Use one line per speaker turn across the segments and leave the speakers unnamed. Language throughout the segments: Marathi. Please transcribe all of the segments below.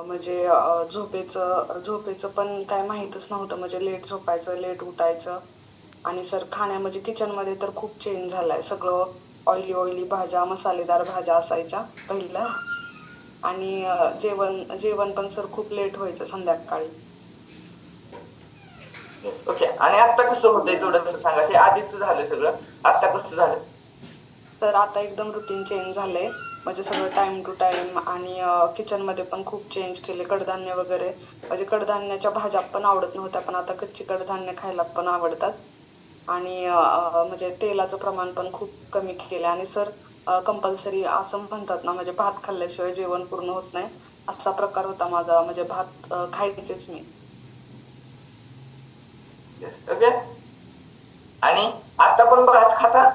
म्हणजे झोपेचं पण काय माहीतच नव्हतं. म्हणजे लेट झोपायचं, लेट उठायचं. आणि सर खाण्यामध्ये किचनमध्ये तर खूप चेंज झालाय. सगळं ऑइली ऑइली भाज्या, मसालेदार भाज्या असायच्या पहिल्या. आणि जेवण जेवण पण सर खूप लेट व्हायचं संध्याकाळी.
Yes, okay. आणि आता कसं होतंय थोडंसं सांगा, हे आधीच झालं सगळं, आता कसं झालं?
तर आता एकदम रुटीन चेंज झालंय. म्हणजे सगळं टाइम टू टाइम. आणि किचनमध्ये पण खूप चेंज केले. कडधान्य वगैरे, म्हणजे कडधान्याच्या भाज्या पण आवडत नव्हत्या, पण आता कच्ची कडधान्य खायला पण आवडतात. आणि म्हणजे तेलाचं प्रमाण पण खूप कमी केलं. आणि सर कंपल्सरी असं म्हणतात ना, म्हणजे भात खाल्ल्याशिवाय जेवण पूर्ण होत नाही, असा प्रकार होता माझा. म्हणजे भात खायचेच मी.
Yes, okay. आणि आता पण भात खाता?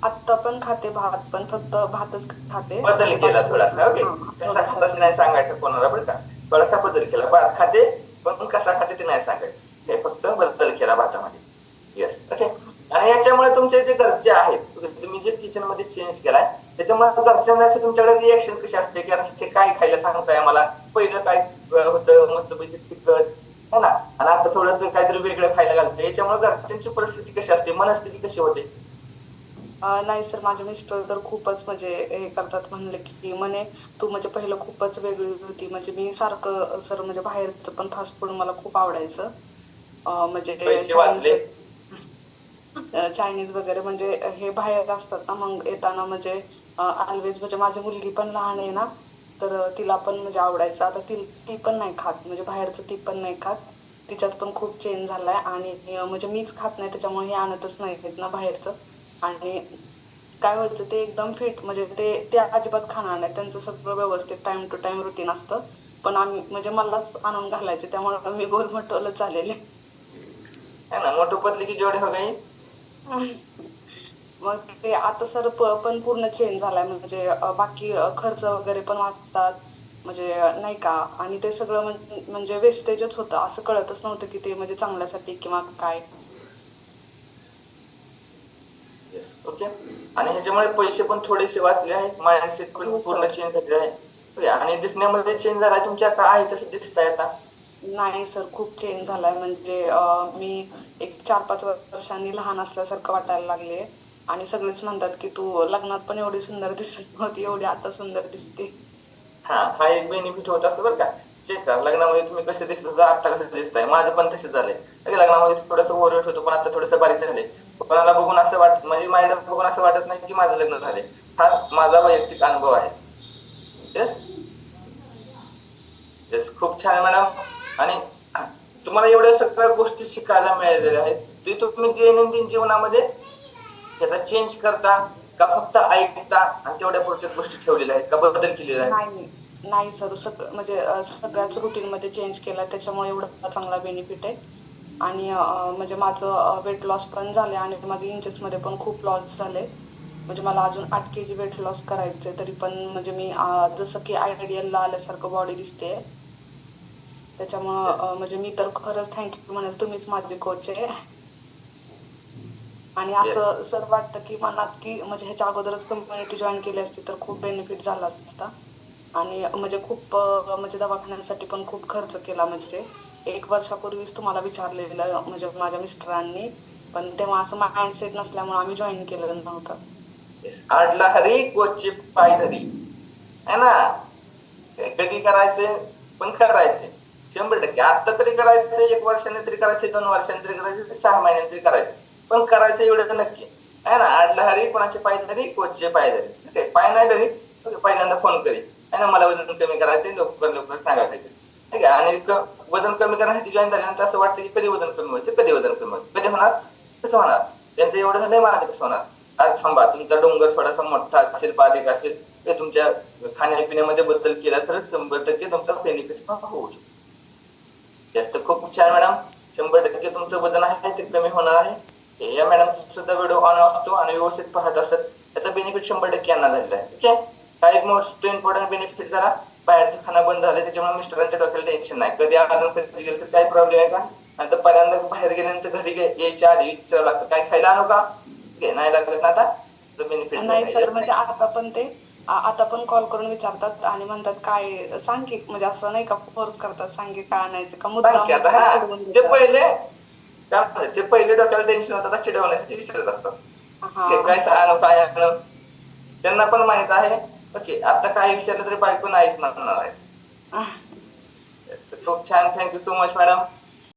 आत्ता पण खाते भात, पण फक्त भातच खाते.
बदल
म्हणजे
केला
बाकी
थोडासा, ओके.
हा
कसा
थोडासा
खाता ते नाही
चेंज.
सांगायचं कोणाला बरं का. थोडासा बदल केला, भात खाते पण कसा खाते ते नाही सांगायचं. हे फक्त बदल केला भातामध्ये. Yes, okay. आणि याच्यामुळे तुमचे जे घरचे आहेत, तुम्ही जे किचन मध्ये चेंज केलाय, त्याच्यामुळे घरच्यांना असे तुमच्याकडे रिएक्शन कशी असते, की अरे ते काय खायला सांगताय मला, पहिलं काय होतं मस्तपैकी तिखट है ना, आणि आता थोडस काहीतरी वेगळं खायला घालतंय, याच्यामुळे घरच्यांची परिस्थिती कशी असते, मनस्थिती कशी होते?
नाही सर, माझे मिस्टर तर खूपच म्हणजे हे करतात. म्हणले की म्हणे तू म्हणजे पहिलं खूपच वेगळी होती. म्हणजे मी सारखं सर म्हणजे बाहेरचं पण फास्ट फूड मला खूप आवडायचं. म्हणजे
पैसे
चायनीज
वाचले.
चायनीज वगैरे. म्हणजे हे बाहेर असतात ना, मग येताना म्हणजे ऑलवेज. म्हणजे माझी मुलगी पण लहान आहे ना, तर तिला पण म्हणजे आवडायचं. आता ती ती पण नाही खात, म्हणजे बाहेरचं ती पण नाही खात. तिच्यात पण खूप चेंज झालाय. आणि म्हणजे मीच खात नाही, त्याच्यामुळे हे आणतच नाहीत ना बाहेरचं. आणि काय व्हायचं, ते एकदम फिट. म्हणजे ते अजिबात खाणार नाही, त्यांचं सगळं व्यवस्थित टाइम टू टाइम रुटीन असतं. पण आम्ही म्हणजे मलाच आणून घालायचे, त्यामुळे मी गोलमटोलच झालेले.
है ना, मोठू पतली की जोडी हो गई.
मग ते आता सर पण पूर्ण चेंज झालाय. म्हणजे बाकी खर्च वगैरे पण वाचतात. म्हणजे नाही का. आणि ते सगळं म्हणजे वेस्टेजच होतं. असं कळतच नव्हतं की ते म्हणजे चांगल्यासाठी किंवा काय.
Yes, okay. आणि ह्याच्यामुळे पैसे पण थोडेसे वाचले आहेत, माइंडसेट पण
हो
पूर्ण
सर.
चेंज झाले आहे. ओके. आणि दिसण्यामध्ये चेंज झाला तुमच्या, का आहे तसं दिसताय आता?
नाही सर, खूप चेंज झालाय. म्हणजे मी एक 4-5 वर्षांनी लहान असल्यासारखं वाटायला लागले. आणि सगळेच म्हणतात की तू लग्नात पण एवढी सुंदर दिसत नव्हती, एवढी आता सुंदर दिसते.
हा एक बेनिफिट होत असतो बरं का. चेक करा लग्नामध्ये तुम्ही कसे दिसत होता, आता कसं दिसताय. माझं पण तसेच झालंय. ओके, लग्नामध्ये थोडंसं ओव्हरवेट होतो, पण आता थोडंसं बारीक झाले. कोणाला बघून असं म्हणजे माझ्या बघून असं वाटत नाही की माझं लग्न झालंय. हा माझा वैयक्तिक अनुभव आहे. येस. येस, खूप छान मॅडम. आणि तुम्हाला एवढ्या सगळ्या गोष्टी शिकायला मिळालेल्या आहेत, ते तुम्ही दैनंदिन जीवनामध्ये त्याचा चेंज करता, का फक्त ऐकता आणि तेवढ्या पुरत्याच गोष्टी ठेवलेल्या आहेत, का बदल केलेला आहे?
नाही नाही सर, सगळं म्हणजे सगळ्याच रुटीन मध्ये चेंज केला, त्याच्यामुळे एवढा चांगला बेनिफिट आहे. आणि म्हणजे माझं वेट लॉस पण झाले. आणि माझे इंचेस मध्ये पण खूप लॉस झाले. म्हणजे मला अजून 8 kg वेट लॉस करायचंय, तरी पण म्हणजे मी जसं की आयडियलला आल्यासारखं बॉडी दिसते. त्याच्यामुळं
येस,
म्हणजे मी तर खरंच थँक्यू म्हणेल, तुम्हीच माझे कोच आहे. आणि
येस.
असं सर वाटतं की मनात की म्हणजे ह्याच्या अगोदरच कम्युनिटी जॉईन केली असती तर खूप बेनिफिट झाला असता. आणि म्हणजे खूप म्हणजे दवाखान्यासाठी पण खूप खर्च केला. म्हणजे 1 वर्षापूर्वीच तुम्हाला विचारलेलं म्हणजे माझ्या मिस्टरांनी, पण तेव्हा असं माइंडसेट नसल्यामुळे आम्ही जॉईन केलेलं नव्हतं.
येस, आडला हरी कोचचे पाय धरी, है ना. कधी करायचे, पण करायचे. 100%. आता तरी करायचं, 1 वर्षाने तरी करायचे, 2 वर्षांनी तरी करायचे, 6 महिन्यांनी तरी करायचे. पण करायचं एवढं नक्की. आहे ना, आडला हरी कोणाचे पाय धरी, कोचचे पाय धरी. ओके, पाय नाही धरी, ओके, पहिल्यांदा फोन करी. आहे ना, मला वजन कमी करायचे, लवकर लवकर सांगा काहीतरी. ठीक आहे. आणि वजन कमी करण्यासाठी जॉईन झाल्यानंतर असं वाटतं की कधी वजन कमी व्हायचं, कधी वजन कमी व्हायचं, कधी होणार, कसं होणार. त्यांचं एवढं झालंय, माझं कसं होणार. आज थांबा, तुमचा डोंगर थोडासा मोठा असेल, बारीक असेल, ते तुमच्या खाण्यापिण्यामध्ये बदल केला तरच 100% तुमचा बेनिफिट होऊ शकतो. जास्त खूप छान मॅडम. 100% तुमचं वजन आहे ते कमी होणार आहे. या मॅडमचा सुद्धा व्हिडिओ ऑन असतो आणि व्यवस्थित पाहत असत, त्याचा बेनिफिट 100% यांना झालेला आहे. ठीक आहे. हा एक मोस्ट इम्पॉर्टंट बेनिफिट झाला. बाहेरचं खाणं बंद झालं, त्याच्यामुळे मिस्टरांच्या डोक्याला टेन्शन नाही, कधी आलं कधी गेलं तर काही प्रॉब्लेम आहे का. नंतर पहिल्यांदा बाहेर गेल्यानंतर घरी यायच्या आधी विचारावं लागतं काय खायला आणू का. नाही लागत ना आता, बेनिफिट
नाही
झाला.
Sir,
yes.
म्हणजे आता पण ते आता पण कॉल करून विचारतात आणि म्हणतात काय सांग की, म्हणजे असं नाही का फोर्स करतात, सांग की काय आणायचं का,
सांग
मुद्दाम
की आता. हा,
चिडवून
ते
देतात.
पहिले काय म्हणतात, ते पहिले डोक्याला टेन्शन होतं, आता चिडवण्यासाठी विचारत असतात.
हा
काय आणू काय आणू. त्यांना पण माहित आहे, ओके आता काही विचारलं तरी बायको नाहीच म्हणणार आहे. खूप छान, थँक्यू सो मच मॅडम.